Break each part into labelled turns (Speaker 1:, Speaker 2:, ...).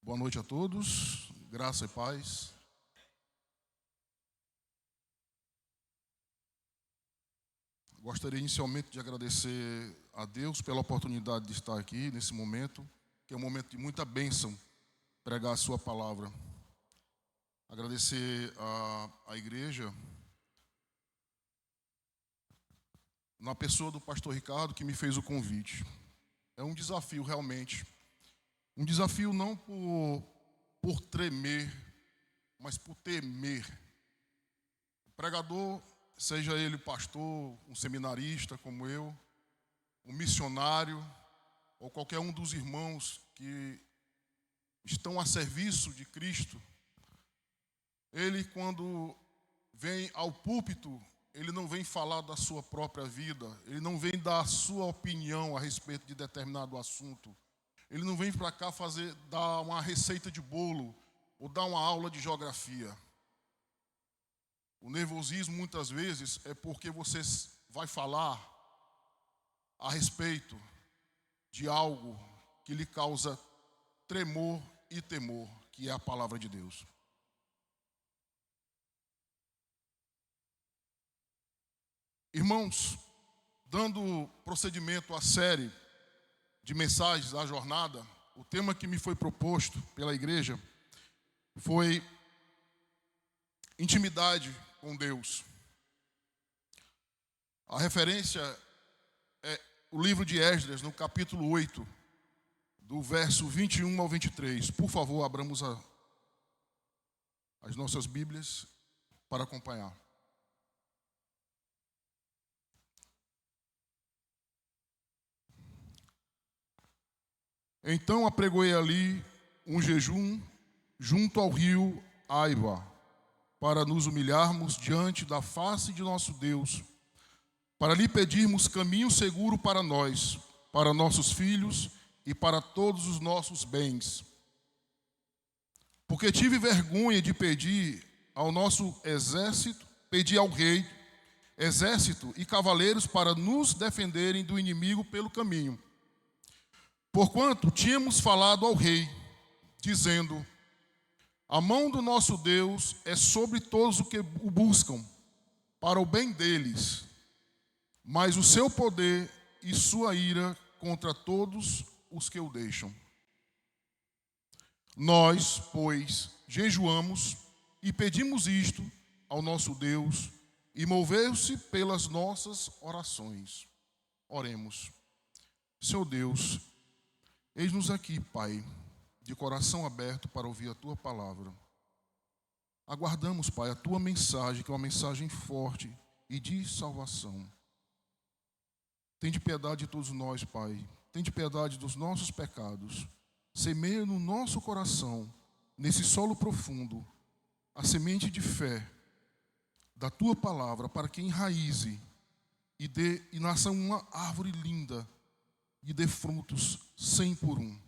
Speaker 1: Boa noite a todos, graça e paz. Gostaria inicialmente de agradecer a Deus pela oportunidade de estar aqui nesse momento, que é um momento de muita bênção, pregar a sua palavra. Agradecer à igreja, na pessoa do pastor Ricardo, que me fez o convite. É um desafio realmente, um desafio não por tremer, mas por temer. O pregador, seja ele pastor, um seminarista como eu, um missionário, ou qualquer um dos irmãos que estão a serviço de Cristo, ele, quando vem ao púlpito, ele não vem falar da sua própria vida, ele não vem dar a sua opinião a respeito de determinado assunto, ele não vem para cá dar uma receita de bolo ou dar uma aula de geografia. O nervosismo, muitas vezes, é porque você vai falar a respeito de algo que lhe causa tremor e temor, que é a palavra de Deus. Irmãos, dando procedimento à série de mensagens da jornada, o tema que me foi proposto pela igreja foi intimidade com Deus. A referência é o livro de Esdras, no capítulo 8, do verso 21 ao 23. Por favor, abramos as nossas Bíblias para acompanhar. Então apregoei ali um jejum junto ao rio Aiva, para nos humilharmos diante da face de nosso Deus, para lhe pedirmos caminho seguro para nós, para nossos filhos e para todos os nossos bens. Porque tive vergonha de pedir ao nosso exército, pedir ao rei, exército e cavaleiros para nos defenderem do inimigo pelo caminho. Porquanto tínhamos falado ao rei, dizendo: a mão do nosso Deus é sobre todos os que o buscam, para o bem deles, mas o seu poder e sua ira contra todos os que o deixam. Nós, pois, jejuamos e pedimos isto ao nosso Deus, e moveu-se pelas nossas orações. Oremos. Senhor Deus, eis-nos aqui, Pai, de coração aberto para ouvir a Tua palavra. Aguardamos, Pai, a Tua mensagem, que é uma mensagem forte e de salvação. Tende piedade de todos nós, Pai. Tende piedade dos nossos pecados. Semeia no nosso coração, nesse solo profundo, a semente de fé da Tua palavra, para que enraize e nasça uma árvore linda e dê frutos 100 por 1.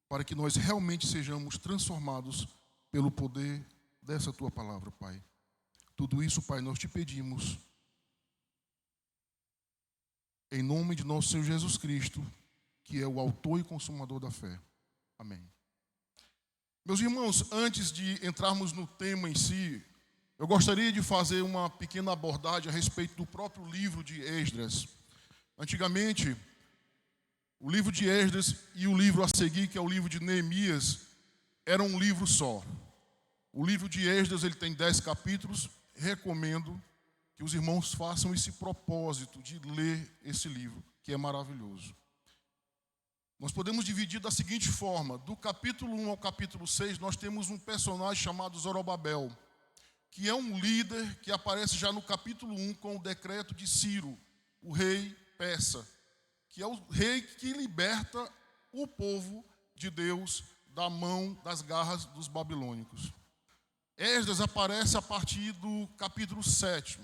Speaker 1: Para que nós realmente sejamos transformados pelo poder dessa Tua palavra, Pai. Tudo isso, Pai, nós te pedimos em nome de nosso Senhor Jesus Cristo, que é o autor e consumador da fé. Amém. Meus irmãos, antes de entrarmos no tema em si, eu gostaria de fazer uma pequena abordagem a respeito do próprio livro de Esdras. Antigamente, o livro de Esdras e o livro a seguir, que é o livro de Neemias, eram um livro só. O livro de Esdras, ele tem 10 capítulos. Recomendo que os irmãos façam esse propósito de ler esse livro, que é maravilhoso. Nós podemos dividir da seguinte forma: do capítulo 1 ao capítulo 6, nós temos um personagem chamado Zorobabel, que é um líder que aparece já no capítulo 1 com o decreto de Ciro, o rei persa, que é o rei que liberta o povo de Deus da mão, das garras dos babilônicos. Esdras aparece a partir do capítulo 7.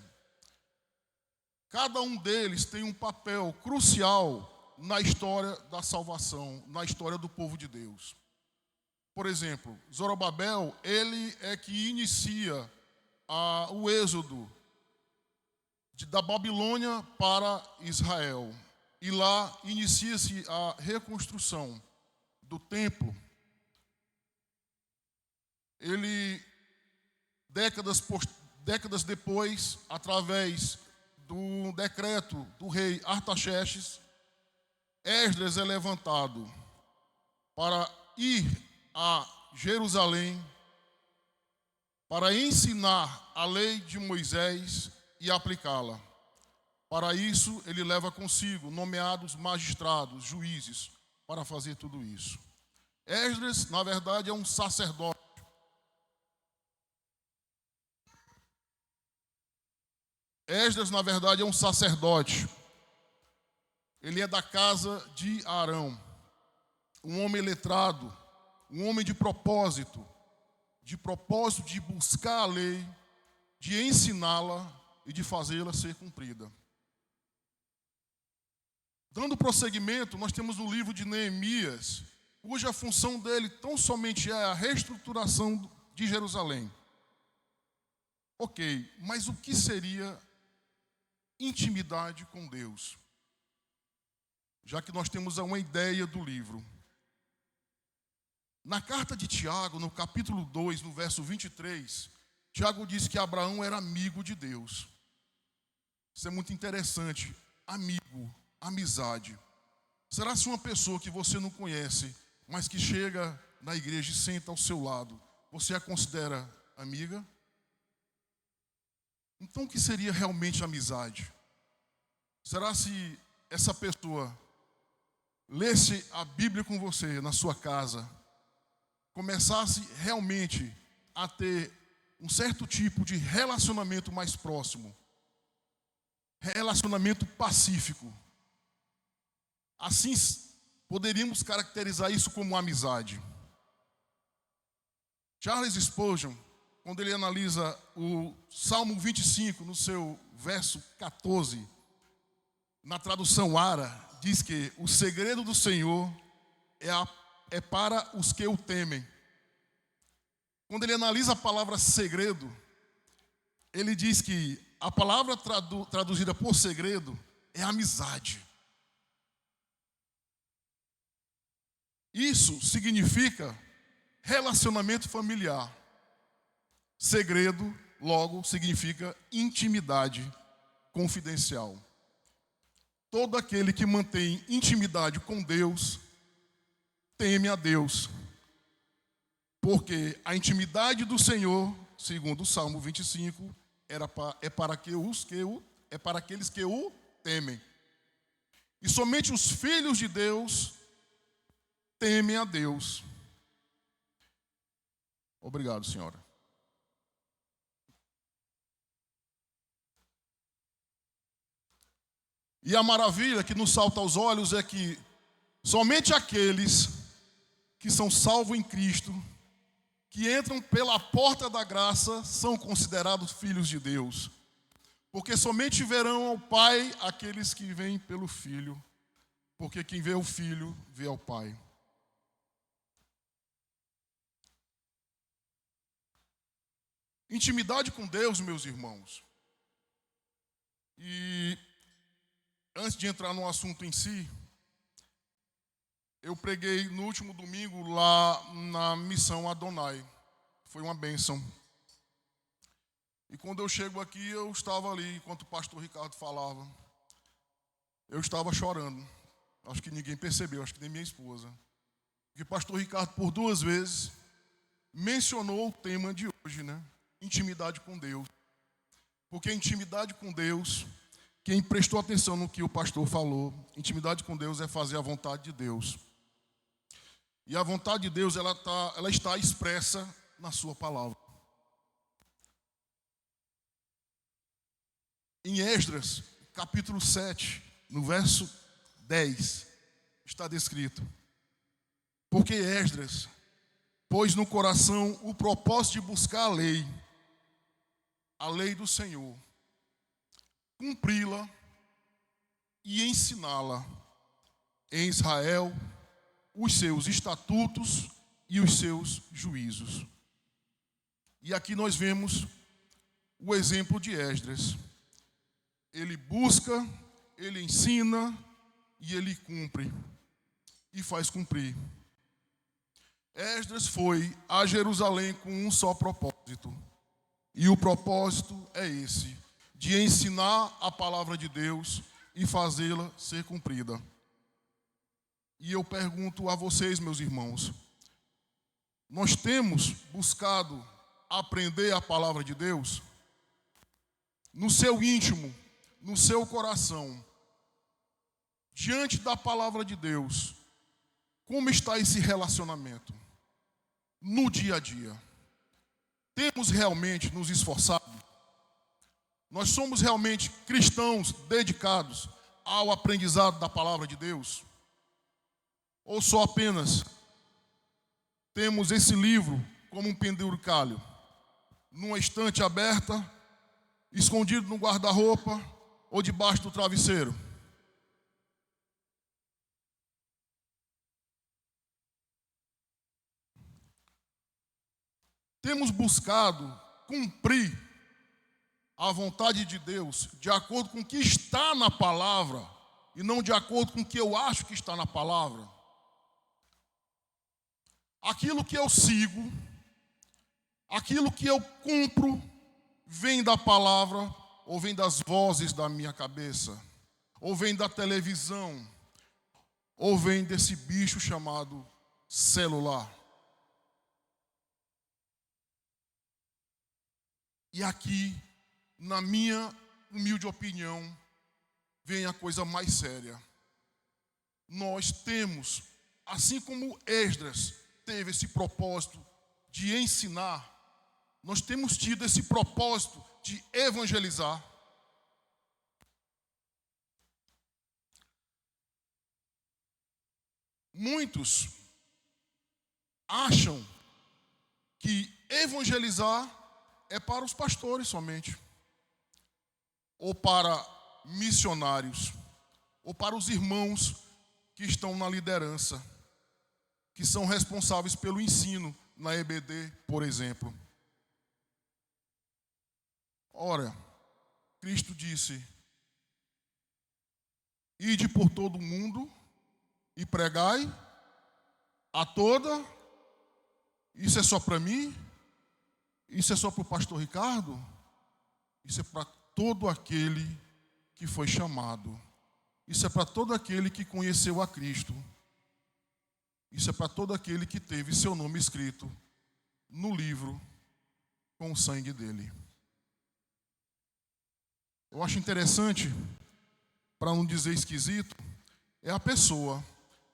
Speaker 1: Cada um deles tem um papel crucial na história da salvação, na história do povo de Deus. Por exemplo, Zorobabel, ele é que inicia o êxodo da Babilônia para Israel. E lá inicia-se a reconstrução do templo. ele, décadas depois, através do decreto do rei Artaxerxes, Esdras é levantado para ir a Jerusalém para ensinar a lei de Moisés e aplicá-la. Para isso, ele leva consigo nomeados magistrados, juízes, para fazer tudo isso. Esdras, na verdade, é um sacerdote. Esdras, na verdade, é um sacerdote. Ele é da casa de Arão, um homem letrado, um homem de propósito de buscar a lei, de ensiná-la e de fazê-la ser cumprida. Dando prosseguimento, nós temos o livro de Neemias, cuja função dele tão somente é a reestruturação de Jerusalém. Ok, mas o que seria intimidade com Deus? Já que nós temos uma ideia do livro. Na carta de Tiago, no capítulo 2, no verso 23, Tiago diz que Abraão era amigo de Deus. Isso é muito interessante. Amigo, amizade. Será se uma pessoa que você não conhece, mas que chega na igreja e senta ao seu lado, você a considera amiga? Então o que seria realmente amizade? Será se essa pessoa lesse a Bíblia com você na sua casa, começasse realmente a ter um certo tipo de relacionamento mais próximo, relacionamento pacífico, assim poderíamos caracterizar isso como amizade. Charles Spurgeon, quando ele analisa o Salmo 25, no seu verso 14, na tradução Ara, diz que o segredo do Senhor é para os que o temem. Quando ele analisa a palavra segredo, ele diz que a palavra traduzida por segredo é amizade. Isso significa relacionamento familiar. Segredo, logo, significa intimidade confidencial. Todo aquele que mantém intimidade com Deus, teme a Deus. Porque a intimidade do Senhor, segundo o Salmo 25, é para aqueles que o temem. E somente os filhos de Deus temem a Deus. Obrigado, senhora. E a maravilha que nos salta aos olhos é que somente aqueles que são salvos em Cristo, que entram pela porta da graça, são considerados filhos de Deus. Porque somente verão ao Pai aqueles que vêm pelo Filho. Porque quem vê o Filho, vê ao Pai. Intimidade com Deus, meus irmãos. E antes de entrar no assunto em si, eu preguei no último domingo lá na missão Adonai. Foi uma bênção. E quando eu chego aqui, eu estava ali, enquanto o pastor Ricardo falava, eu estava chorando. Acho que ninguém percebeu, acho que nem minha esposa. Porque o pastor Ricardo, por 2 vezes, mencionou o tema de hoje, né? Intimidade com Deus. Porque intimidade com Deus, quem prestou atenção no que o pastor falou, intimidade com Deus é fazer a vontade de Deus. E a vontade de Deus, ela está expressa na sua palavra. Em Esdras, capítulo 7, no verso 10, está descrito: porque Esdras pôs no coração o propósito de buscar a lei do Senhor, cumpri-la e ensiná-la em Israel, os seus estatutos e os seus juízos. E aqui nós vemos o exemplo de Esdras. Ele busca, ele ensina e ele cumpre e faz cumprir. Esdras foi a Jerusalém com um só propósito. E o propósito é esse: de ensinar a palavra de Deus e fazê-la ser cumprida. E eu pergunto a vocês, meus irmãos, nós temos buscado aprender a palavra de Deus? No seu íntimo, no seu coração, diante da palavra de Deus, como está esse relacionamento? No dia a dia, temos realmente nos esforçado? Nós somos realmente cristãos dedicados ao aprendizado da palavra de Deus? Ou só apenas temos esse livro como um penduricalho, numa estante aberta, escondido no guarda-roupa ou debaixo do travesseiro? Temos buscado cumprir a vontade de Deus de acordo com o que está na palavra e não de acordo com o que eu acho que está na palavra? Aquilo que eu sigo, aquilo que eu cumpro, vem da palavra ou vem das vozes da minha cabeça, ou vem da televisão, ou vem desse bicho chamado celular? E aqui, na minha humilde opinião, vem a coisa mais séria. Nós temos, assim como Esdras teve esse propósito de ensinar, nós temos tido esse propósito de evangelizar. Muitos acham que evangelizar é para os pastores somente, ou para missionários, ou para os irmãos que estão na liderança, que são responsáveis pelo ensino na EBD, por exemplo. Ora, Cristo disse: ide por todo o mundo e pregai a toda. Isso é só para mim? Isso é só para o pastor Ricardo? Isso é para todo aquele que foi chamado. Isso é para todo aquele que conheceu a Cristo. Isso é para todo aquele que teve seu nome escrito no livro com o sangue dele. Eu acho interessante, para não dizer esquisito, é a pessoa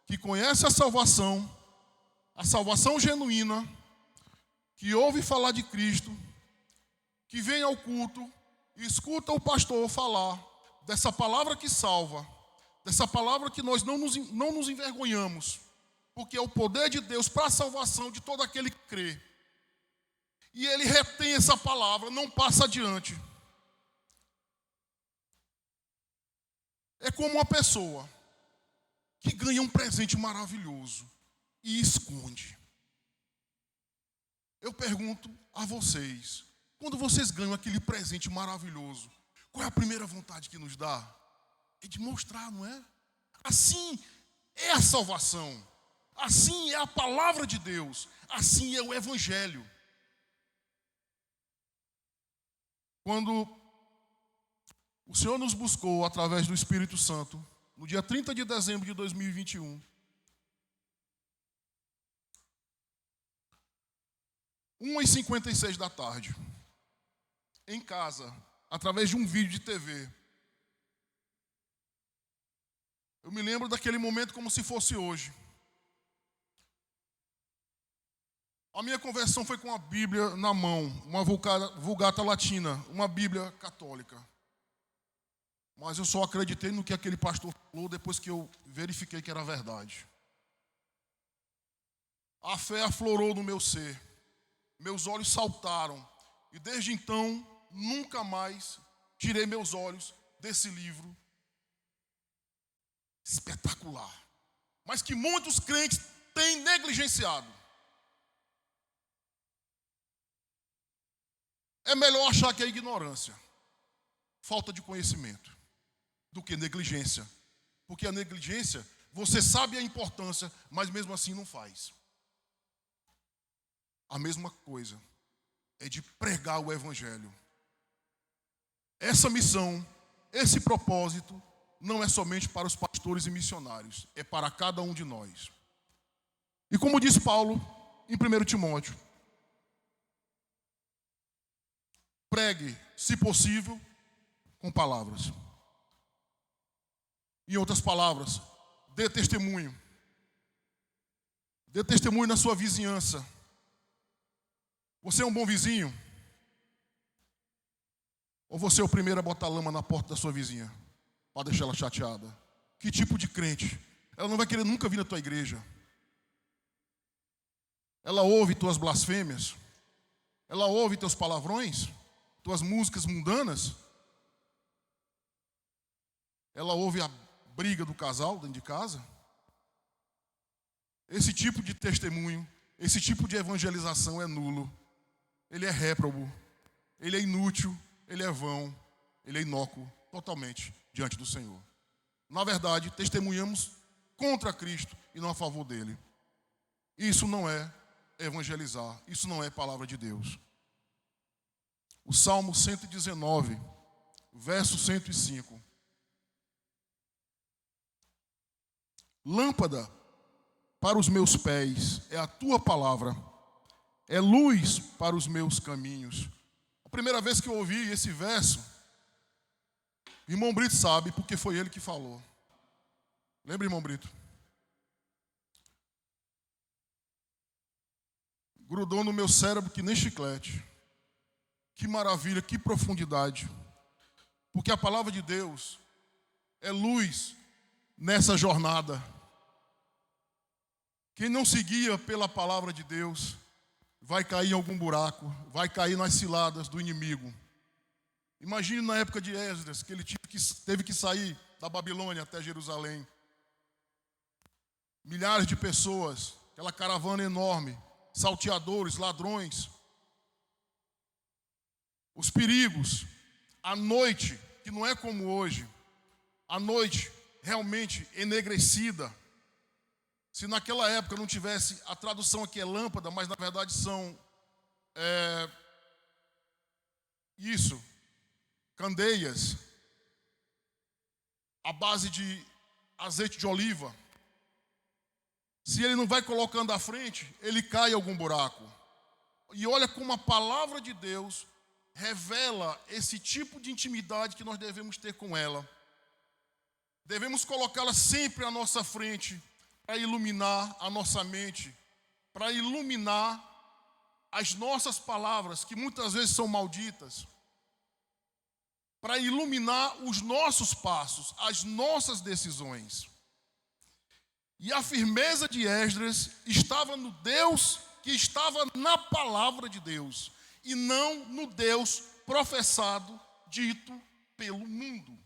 Speaker 1: que conhece a salvação genuína, que ouve falar de Cristo, que vem ao culto e escuta o pastor falar dessa palavra que salva, dessa palavra que nós não nos envergonhamos, porque é o poder de Deus para a salvação de todo aquele que crê. E ele retém essa palavra, não passa adiante. É como uma pessoa que ganha um presente maravilhoso e esconde. Eu pergunto a vocês, quando vocês ganham aquele presente maravilhoso, qual é a primeira vontade que nos dá? É de mostrar, não é? Assim é a salvação, assim é a palavra de Deus, assim é o Evangelho. Quando o Senhor nos buscou através do Espírito Santo, no dia 30 de dezembro de 2021, 1h56 da tarde, em casa, através de um vídeo de TV. Eu me lembro daquele momento como se fosse hoje. A minha conversão foi com a Bíblia na mão, uma Vulgata Latina, uma Bíblia católica. Mas eu só acreditei no que aquele pastor falou depois que eu verifiquei que era verdade. A fé aflorou no meu ser. Meus olhos saltaram. E desde então, nunca mais tirei meus olhos desse livro espetacular, mas que muitos crentes têm negligenciado. É melhor achar que é ignorância, falta de conhecimento, do que negligência. Porque a negligência, você sabe a importância, mas mesmo assim não faz. a mesma coisa, é de pregar o evangelho. Essa missão, esse propósito, não é somente para os pastores e missionários, é para cada um de nós. E como diz Paulo em 1 Timóteo, pregue, se possível, com palavras. Em outras palavras, dê testemunho. Dê testemunho na sua vizinhança. Você é um bom vizinho? Ou você é o primeiro a botar lama na porta da sua vizinha, para deixar ela chateada? Que tipo de crente? Ela não vai querer nunca vir na tua igreja. Ela ouve tuas blasfêmias. Ela ouve teus palavrões, tuas músicas mundanas. Ela ouve a briga do casal dentro de casa. Esse tipo de testemunho, esse tipo de evangelização é nulo. Ele é réprobo, ele é inútil, ele é vão, ele é inócuo totalmente diante do Senhor. Na verdade, testemunhamos contra Cristo e não a favor dele. Isso não é evangelizar, isso não é palavra de Deus. O Salmo 119, verso 105. Lâmpada para os meus pés é a tua palavra, é luz para os meus caminhos. A primeira vez que eu ouvi esse verso, irmão Brito sabe, porque foi ele que falou. Lembra, irmão Brito? Grudou no meu cérebro que nem chiclete. Que maravilha, que profundidade. Porque a palavra de Deus é luz nessa jornada. Quem não seguia pela palavra de Deus vai cair em algum buraco, vai cair nas ciladas do inimigo. Imagine na época de Esdras, que ele teve que sair da Babilônia até Jerusalém. Milhares de pessoas, aquela caravana enorme, salteadores, ladrões. Os perigos, a noite, que não é como hoje, a noite realmente enegrecida. Se naquela época não tivesse, a tradução aqui é lâmpada, mas na verdade são candeias, à base de azeite de oliva. Se ele não vai colocando à frente, ele cai em algum buraco. E olha como a palavra de Deus revela esse tipo de intimidade que nós devemos ter com ela. Devemos colocá-la sempre à nossa frente, para iluminar a nossa mente, para iluminar as nossas palavras, que muitas vezes são malditas, para iluminar os nossos passos, as nossas decisões. E a firmeza de Esdras estava no Deus que estava na palavra de Deus, e não no Deus professado, dito pelo mundo.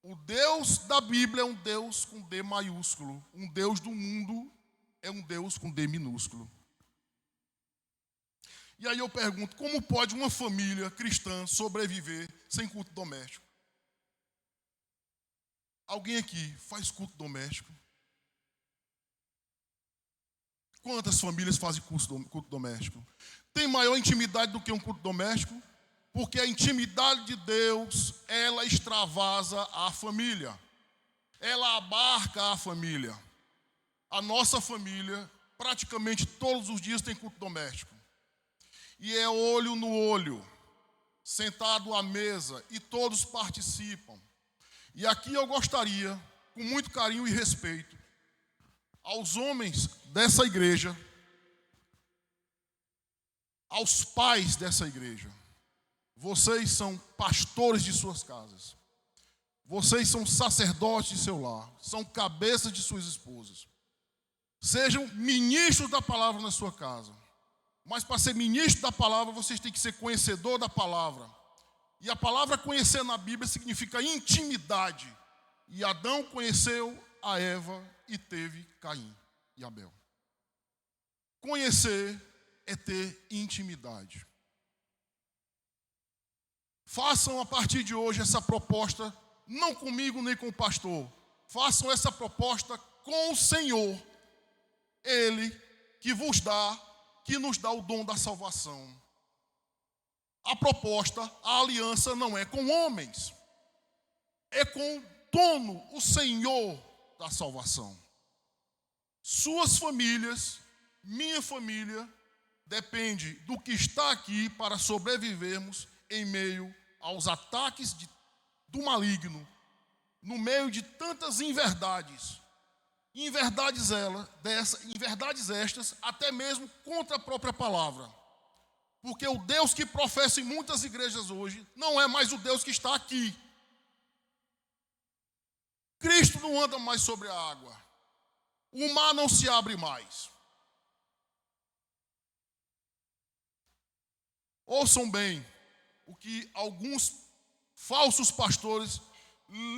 Speaker 1: O Deus da Bíblia é um Deus com D maiúsculo. Um Deus do mundo é um Deus com D minúsculo. E aí eu pergunto, como pode uma família cristã sobreviver sem culto doméstico? Alguém aqui faz culto doméstico? Quantas famílias fazem culto doméstico? Tem maior intimidade do que um culto doméstico? Porque a intimidade de Deus, ela extravasa a família. Ela abarca a família. A nossa família, praticamente todos os dias tem culto doméstico. E é olho no olho, sentado à mesa, e todos participam. E aqui eu gostaria, com muito carinho e respeito, aos homens dessa igreja, aos pais dessa igreja. Vocês são pastores de suas casas. Vocês são sacerdotes de seu lar. São cabeças de suas esposas. Sejam ministros da palavra na sua casa. Mas para ser ministro da palavra, vocês têm que ser conhecedor da palavra. E a palavra conhecer na Bíblia significa intimidade. E Adão conheceu a Eva e teve Caim e Abel. Conhecer é ter intimidade. Façam a partir de hoje essa proposta, não comigo nem com o pastor. Façam essa proposta com o Senhor. Ele que vos dá que nos dá o dom da salvação. A proposta, a aliança não é com homens, é com o dono, o Senhor da salvação. Suas famílias, minha família, depende do que está aqui para sobrevivermos em meio aos ataques do maligno, no meio de tantas inverdades. Inverdades estas, até mesmo contra a própria palavra. Porque o Deus que professa em muitas igrejas hoje não é mais o Deus que está aqui. Cristo não anda mais sobre a água. O mar não se abre mais. Ouçam bem o que alguns falsos pastores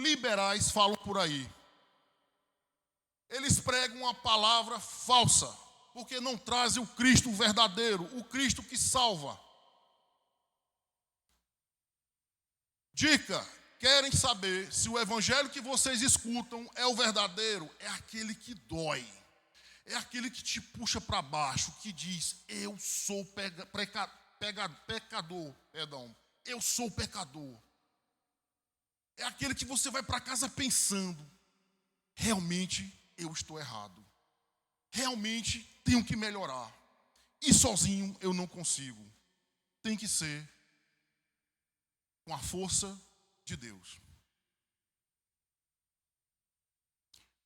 Speaker 1: liberais falam por aí. Eles pregam uma palavra falsa, porque não trazem o Cristo verdadeiro, o Cristo que salva. Dica: querem saber se o evangelho que vocês escutam é o verdadeiro? É aquele que dói, é aquele que te puxa para baixo, que diz: eu sou pecador, eu sou pecador. É aquele que você vai para casa pensando: realmente eu estou errado, realmente tenho que melhorar, e sozinho eu não consigo. Tem que ser com a força de Deus.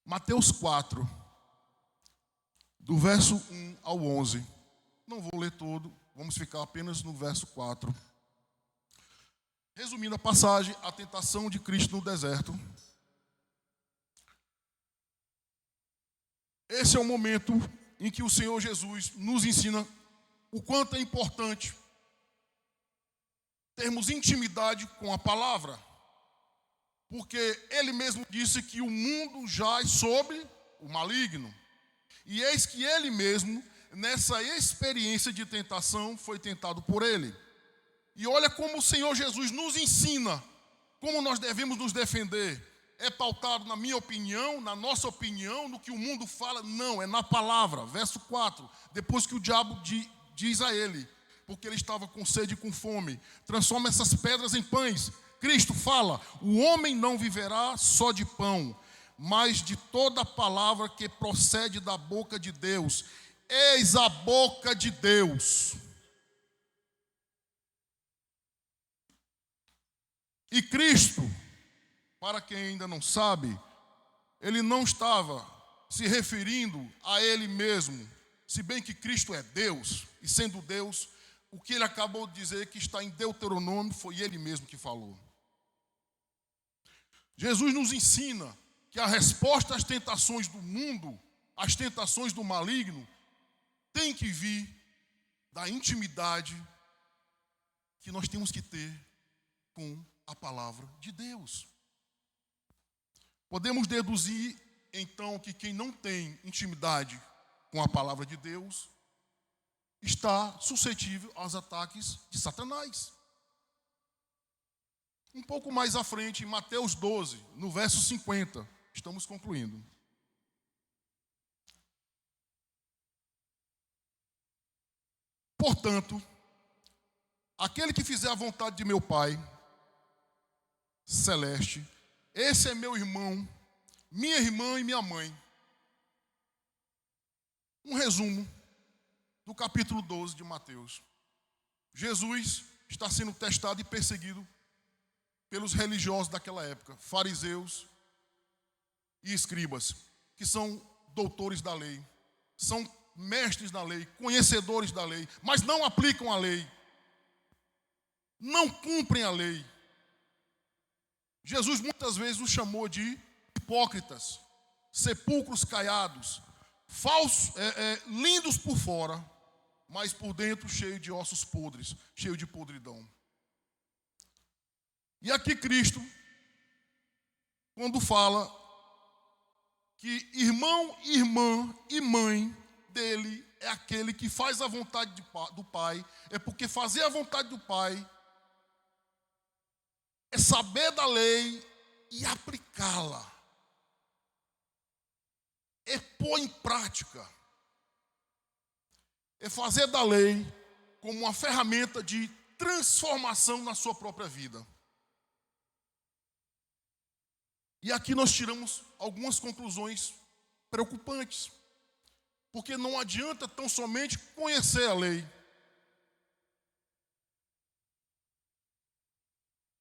Speaker 1: Mateus 4, do verso 1 ao 11. Não vou ler todo, vamos ficar apenas no verso 4. Resumindo a passagem, a tentação de Cristo no deserto. Esse é o momento em que o Senhor Jesus nos ensina o quanto é importante termos intimidade com a palavra. Porque ele mesmo disse que o mundo jaz sobre o maligno. E eis que ele mesmo, nessa experiência de tentação, foi tentado por ele. E olha como o Senhor Jesus nos ensina como nós devemos nos defender. É pautado na minha opinião, na nossa opinião, no que o mundo fala? Não, é na palavra. Verso 4, depois que o diabo diz a ele, porque ele estava com sede e com fome: transforma essas pedras em pães. Cristo fala: o homem não viverá só de pão, mas de toda palavra que procede da boca de Deus. Eis a boca de Deus. E Cristo, para quem ainda não sabe, ele não estava se referindo a ele mesmo, se bem que Cristo é Deus, e sendo Deus, o que ele acabou de dizer, que está em Deuteronômio, foi ele mesmo que falou. Jesus nos ensina que a resposta às tentações do mundo, às tentações do maligno, tem que vir da intimidade que nós temos que ter com a palavra de Deus. Podemos deduzir, então, que quem não tem intimidade com a palavra de Deus está suscetível aos ataques de Satanás. Um pouco mais à frente, em Mateus 12, no verso 50, estamos concluindo. Portanto, aquele que fizer a vontade de meu Pai celeste, esse é meu irmão, minha irmã e minha mãe. Um resumo do capítulo 12 de Mateus. Jesus está sendo testado e perseguido pelos religiosos daquela época, fariseus e escribas, que são doutores da lei, são mestres da lei, conhecedores da lei, mas não aplicam a lei, não cumprem a lei. Jesus muitas vezes os chamou de hipócritas, sepulcros caiados, falsos, lindos por fora, mas por dentro cheio de ossos podres, cheio de podridão. E aqui Cristo, quando fala que irmão, irmã e mãe dele é aquele que faz a vontade do Pai, é porque fazer a vontade do Pai é saber da lei e aplicá-la, é pôr em prática. é fazer da lei como uma ferramenta de transformação na sua própria vida. E aqui nós tiramos algumas conclusões preocupantes. Porque não adianta tão somente conhecer a lei.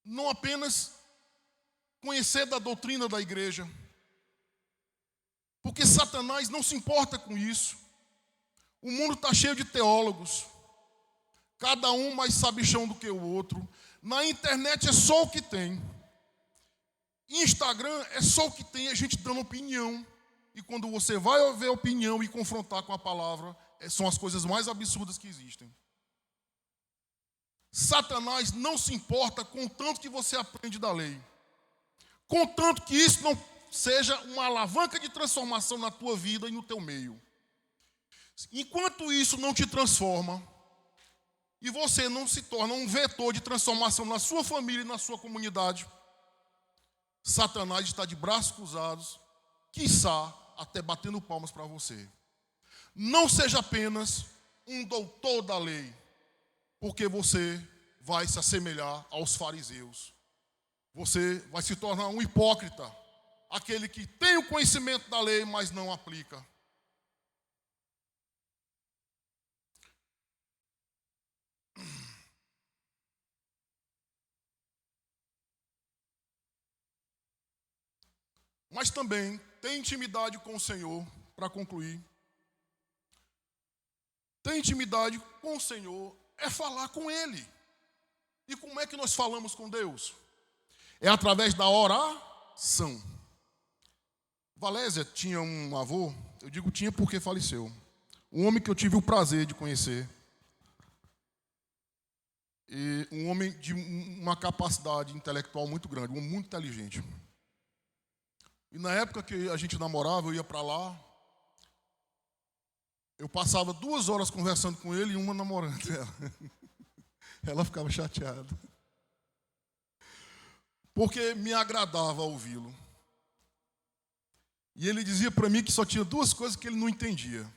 Speaker 1: Não apenas conhecer da doutrina da igreja. Porque Satanás não se importa com isso. O mundo está cheio de teólogos. Cada um mais sabichão do que o outro. Na internet é só o que tem. Instagram é só o que tem, a gente dando opinião. E quando você vai ver a opinião e confrontar com a palavra, são as coisas mais absurdas que existem. Satanás não se importa com o tanto que você aprende da lei. Contanto que isso não seja uma alavanca de transformação na tua vida e no teu meio. Enquanto isso não te transforma, e você não se torna um vetor de transformação na sua família e na sua comunidade, Satanás está de braços cruzados, quiçá até batendo palmas para você. Não seja apenas um doutor da lei, porque você vai se assemelhar aos fariseus. Você vai se tornar um hipócrita, aquele que tem o conhecimento da lei, mas não aplica. Mas também ter intimidade com o Senhor, para concluir. Ter intimidade com o Senhor é falar com Ele. E como é que nós falamos com Deus? É através da oração. Valésia tinha um avô, eu digo tinha porque faleceu. Um homem que eu tive o prazer de conhecer. E um homem de uma capacidade intelectual muito grande, um homem muito inteligente. E na época que a gente namorava, eu ia para lá, eu passava 2 horas conversando com ele e uma namorando ela. Ela ficava chateada. Porque me agradava ouvi-lo. E ele dizia para mim que só tinha 2 coisas que ele não entendia.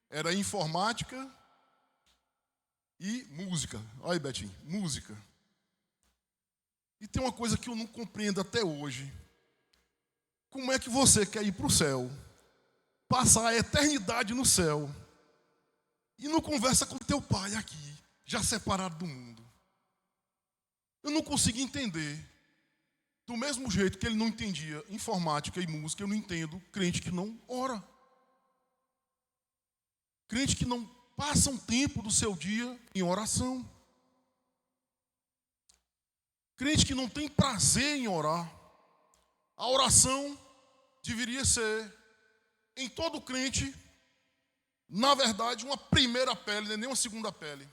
Speaker 1: Era informática e música. Olha aí, Betinho, música. E tem uma coisa que eu não compreendo até hoje. Como é que você quer ir para o céu, passar a eternidade no céu, e não conversa com teu pai aqui, já separado do mundo? Eu não consigo entender. Do mesmo jeito que ele não entendia informática e música, eu não entendo crente que não ora. Crente que não passa um tempo do seu dia em oração. Crente que não tem prazer em orar. A oração deveria ser, em todo crente, na verdade, uma primeira pele, nem uma segunda pele.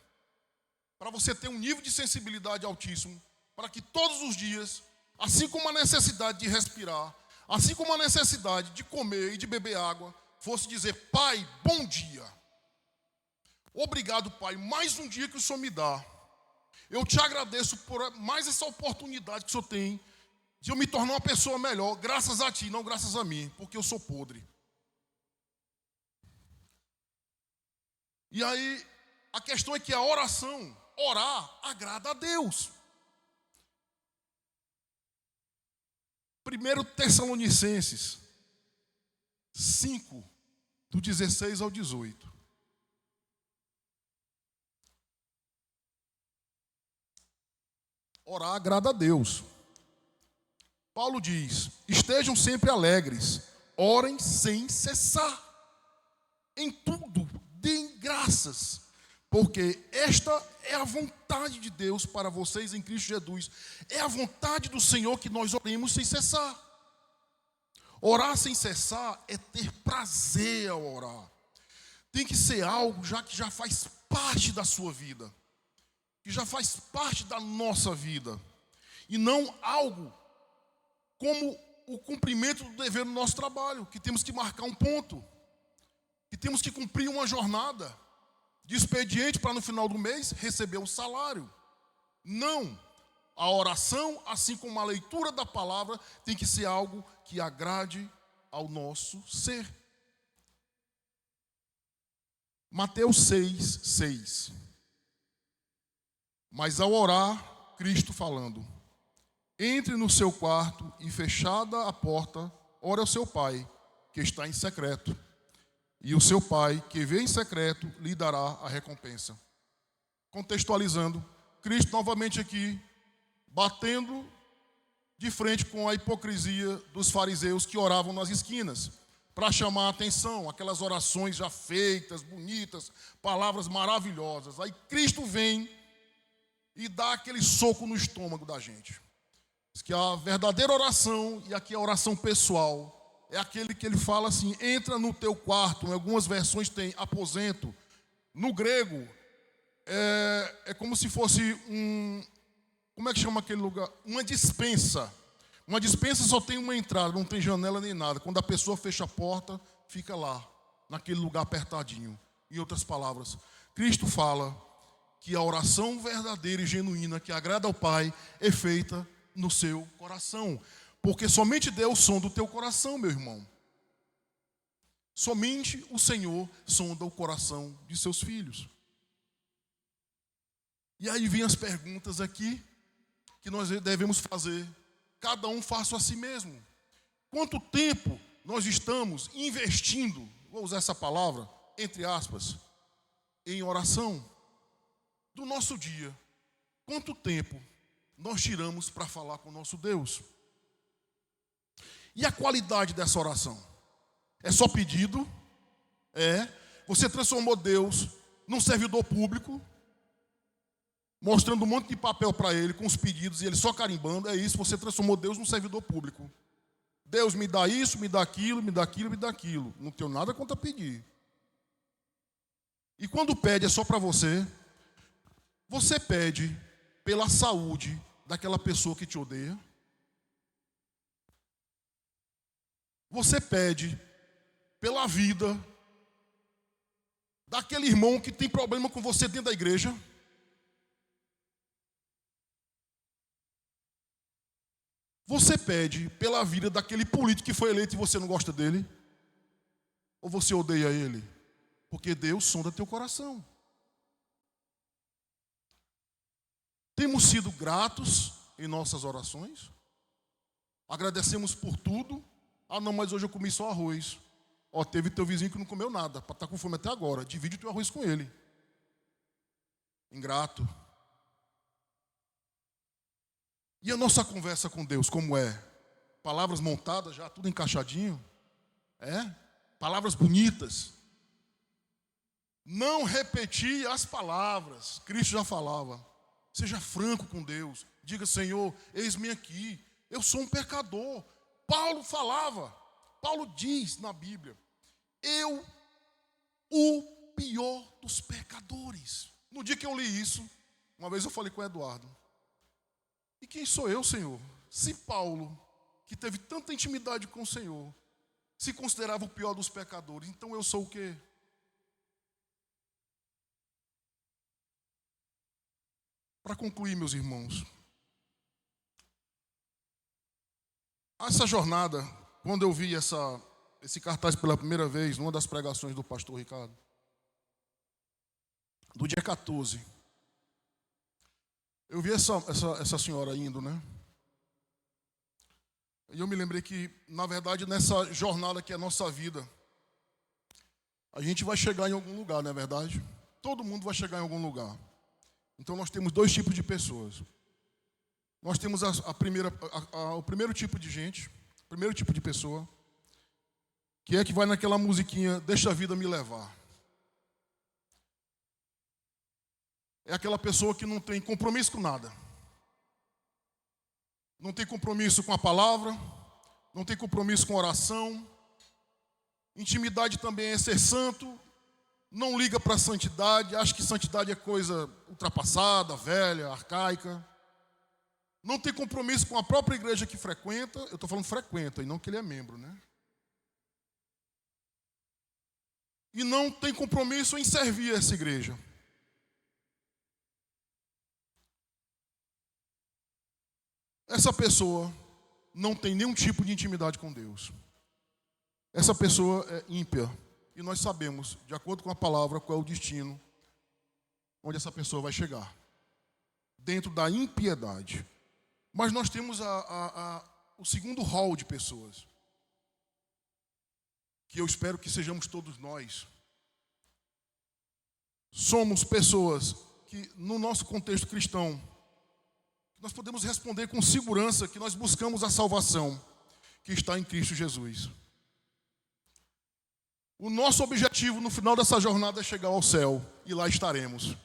Speaker 1: Para você ter um nível de sensibilidade altíssimo, para que todos os dias, assim como a necessidade de respirar, assim como a necessidade de comer e de beber água, fosse dizer: Pai, bom dia. Obrigado, Pai, mais um dia que o Senhor me dá. Eu te agradeço por mais essa oportunidade que o Senhor tem de eu me tornar uma pessoa melhor, graças a ti, não graças a mim, porque eu sou podre. E aí, a questão é que a oração, orar, agrada a Deus. 1 Tessalonicenses 5, do 16 ao 18. Orar agrada a Deus. Paulo diz: estejam sempre alegres, orem sem cessar. Em tudo, deem graças, porque esta é a vontade de Deus para vocês em Cristo Jesus. É a vontade do Senhor que nós oremos sem cessar. Orar sem cessar é ter prazer ao orar. Tem que ser algo que já faz parte da sua vida, que já faz parte da nossa vida, e não algo como o cumprimento do dever do nosso trabalho, que temos que marcar um ponto, que temos que cumprir uma jornada de expediente para no final do mês receber um salário. Não. A oração, assim como a leitura da palavra, tem que ser algo que agrade ao nosso ser. Mateus 6:6. Mas ao orar, Cristo falando: entre no seu quarto e, fechada a porta, ore ao seu Pai, que está em secreto. E o seu Pai, que vê em secreto, lhe dará a recompensa. Contextualizando, Cristo novamente aqui, batendo de frente com a hipocrisia dos fariseus que oravam nas esquinas, para chamar a atenção, aquelas orações já feitas, bonitas, palavras maravilhosas. Aí Cristo vem e dá aquele soco no estômago da gente. Diz que a verdadeira oração, e aqui a oração pessoal, é aquele que ele fala assim: entra no teu quarto. Em algumas versões tem aposento. No grego, é como se fosse como é que chama aquele lugar? Uma despensa. Uma despensa só tem uma entrada, não tem janela nem nada. Quando a pessoa fecha a porta, fica lá, naquele lugar apertadinho. Em outras palavras, Cristo fala que a oração verdadeira e genuína que agrada ao Pai é feita no seu coração. Porque somente Deus sonda o teu coração, meu irmão. Somente o Senhor sonda o coração de seus filhos. E aí vem as perguntas aqui que nós devemos fazer. Cada um faça a si mesmo. Quanto tempo nós estamos investindo, vou usar essa palavra, entre aspas, em oração? Do nosso dia, quanto tempo nós tiramos para falar com o nosso Deus? E a qualidade dessa oração? É só pedido? Você transformou Deus num servidor público, mostrando um monte de papel para ele, com os pedidos, e ele só carimbando? É isso, você transformou Deus num servidor público. Deus me dá isso, me dá aquilo, me dá aquilo, me dá aquilo. Não tenho nada contra pedir. E quando pede é só para você. Você pede pela saúde daquela pessoa que te odeia. Você pede pela vida daquele irmão que tem problema com você dentro da igreja. Você pede pela vida daquele político que foi eleito e você não gosta dele? Ou você odeia ele? Porque Deus sonda teu coração. Temos sido gratos em nossas orações? Agradecemos por tudo? Ah não, mas hoje eu comi só arroz. Teve teu vizinho que não comeu nada, para estar com fome até agora. Divide o teu arroz com ele. Ingrato. E a nossa conversa com Deus, como é? Palavras montadas já, tudo encaixadinho? Palavras bonitas. Não repetir as palavras. Cristo já falava. Seja franco com Deus. Diga: Senhor, eis-me aqui. Eu sou um pecador. Paulo falava. Paulo diz na Bíblia: eu, o pior dos pecadores. No dia que eu li isso, uma vez eu falei com o Eduardo: e quem sou eu, Senhor? Se Paulo, que teve tanta intimidade com o Senhor, se considerava o pior dos pecadores, então eu sou o quê? Para concluir, meus irmãos, essa jornada, quando eu vi esse cartaz pela primeira vez, numa das pregações do pastor Ricardo, do dia 14, eu vi essa senhora indo, né? E eu me lembrei que, na verdade, nessa jornada que é a nossa vida, a gente vai chegar em algum lugar, não é verdade? Todo mundo vai chegar em algum lugar. Então nós temos dois tipos de pessoas. Nós temos o primeiro tipo de gente, o primeiro tipo de pessoa, que é que vai naquela musiquinha, deixa a vida me levar. É aquela pessoa que não tem compromisso com nada. Não tem compromisso com a palavra, não tem compromisso com oração. Intimidade também é ser santo, não liga para a santidade, acha que santidade é coisa ultrapassada, velha, arcaica. Não tem compromisso com a própria igreja que frequenta. Eu estou falando frequenta e não que ele é membro, né? E não tem compromisso em servir essa igreja. Essa pessoa não tem nenhum tipo de intimidade com Deus. Essa pessoa é ímpia. e nós sabemos, de acordo com a palavra, qual é o destino onde essa pessoa vai chegar. Dentro da impiedade. Mas nós temos o segundo rol de pessoas, que eu espero que sejamos todos nós. Somos pessoas que, no nosso contexto cristão, nós podemos responder com segurança que nós buscamos a salvação que está em Cristo Jesus. O nosso objetivo no final dessa jornada é chegar ao céu, e lá estaremos.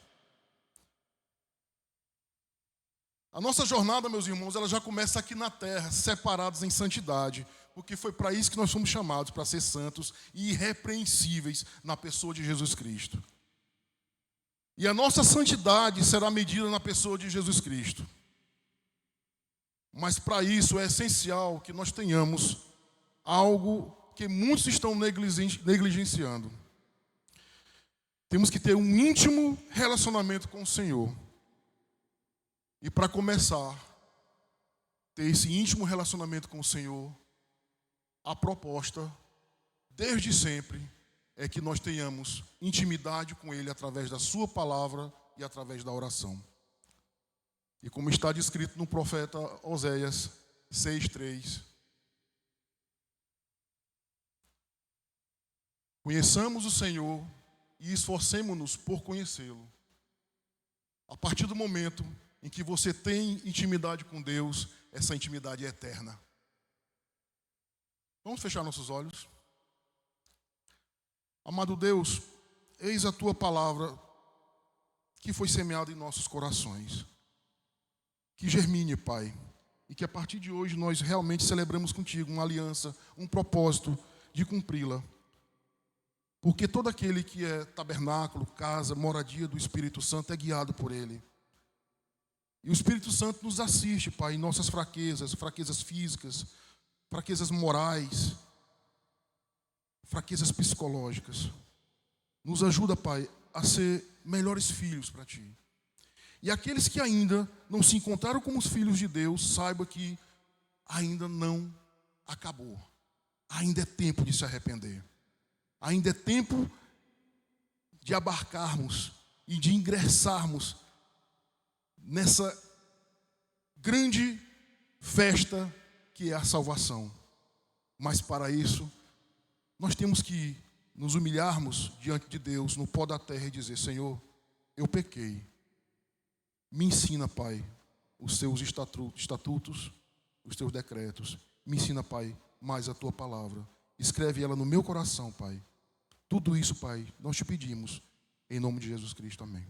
Speaker 1: A nossa jornada, meus irmãos, ela já começa aqui na terra, separados em santidade, porque foi para isso que nós fomos chamados, para ser santos e irrepreensíveis na pessoa de Jesus Cristo. E a nossa santidade será medida na pessoa de Jesus Cristo. Mas para isso é essencial que nós tenhamos algo que muitos estão negligenciando. Temos que ter um íntimo relacionamento com o Senhor. E para começar, ter esse íntimo relacionamento com o Senhor, a proposta, desde sempre, é que nós tenhamos intimidade com Ele através da Sua palavra e através da oração. E como está descrito no profeta Oséias 6:3, conheçamos o Senhor e esforcemo-nos por conhecê-lo. A partir do momento em que você tem intimidade com Deus, essa intimidade é eterna. Vamos fechar nossos olhos. Amado Deus, eis a Tua palavra que foi semeada em nossos corações. Que germine, Pai, e que a partir de hoje nós realmente celebremos contigo uma aliança, um propósito de cumpri-la. Porque todo aquele que é tabernáculo, casa, moradia do Espírito Santo é guiado por Ele. E o Espírito Santo nos assiste, Pai, em nossas fraquezas, fraquezas físicas, fraquezas morais, fraquezas psicológicas. Nos ajuda, Pai, a ser melhores filhos para Ti. E aqueles que ainda não se encontraram como os filhos de Deus, saiba que ainda não acabou. Ainda é tempo de se arrepender. Ainda é tempo de abarcarmos e de ingressarmos nessa grande festa que é a salvação. Mas para isso, nós temos que nos humilharmos diante de Deus, no pó da terra, e dizer: Senhor, eu pequei. Me ensina, Pai, os Teus estatutos, os Teus decretos. Me ensina, Pai, mais a Tua palavra. Escreve ela no meu coração, Pai. Tudo isso, Pai, nós te pedimos, em nome de Jesus Cristo. Amém.